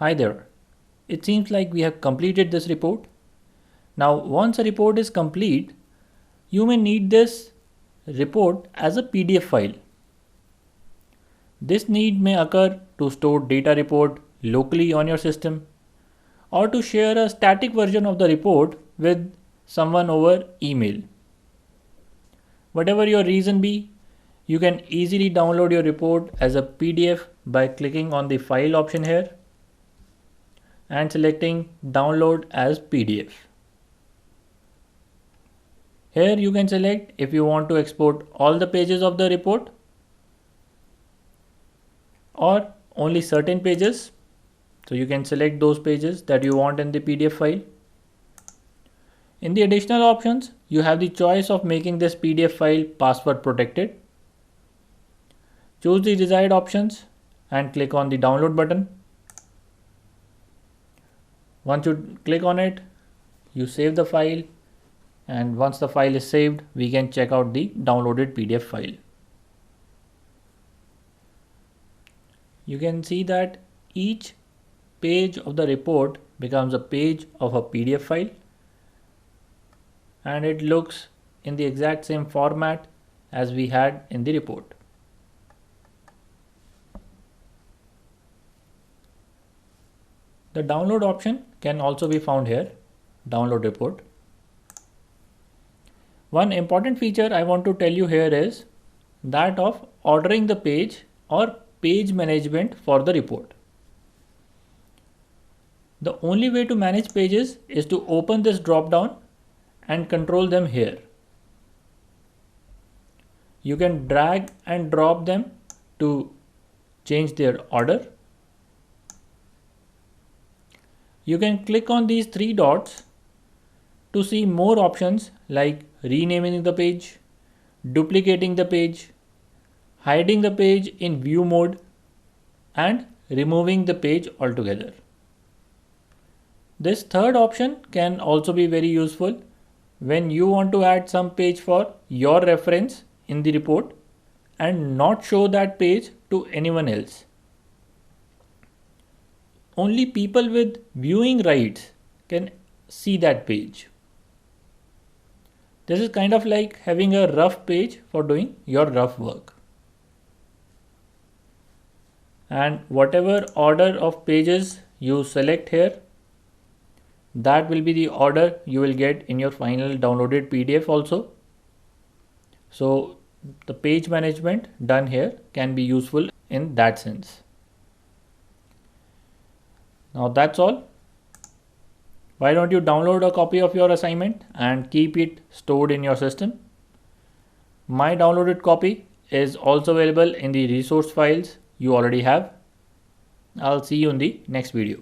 Hi there. It seems like we have completed this report. Now, once a report is complete, you may need this report as a PDF file. This need may occur to store data report locally on your system or to share a static version of the report with someone over email. Whatever your reason be, you can easily download your report as a PDF by clicking on the file option here and selecting download as PDF. Here you can select if you want to export all the pages of the report or only certain pages. So you can select those pages that you want in the PDF file. In the additional options, you have the choice of making this PDF file password protected. Choose the desired options and click on the download button. Once you click on it, you save the file, and once the file is saved, we can check out the downloaded PDF file. You can see that each page of the report becomes a page of a PDF file, and it looks in the exact same format as we had in the report. The download option can also be found here, download report. One important feature I want to tell you here is that of ordering the page or page management for the report. The only way to manage pages is to open this drop down and control them here. You can drag and drop them to change their order. You can click on these three dots to see more options like renaming the page, duplicating the page, hiding the page in view mode, and removing the page altogether. This third option can also be very useful when you want to add some page for your reference in the report and not show that page to anyone else. Only people with viewing rights can see that page. This is kind of like having a rough page for doing your rough work. And whatever order of pages you select here, that will be the order you will get in your final downloaded PDF also. So the page management done here can be useful in that sense. Now that's all. Why don't you download a copy of your assignment and keep it stored in your system? My downloaded copy is also available in the resource files you already have. I'll see you in the next video.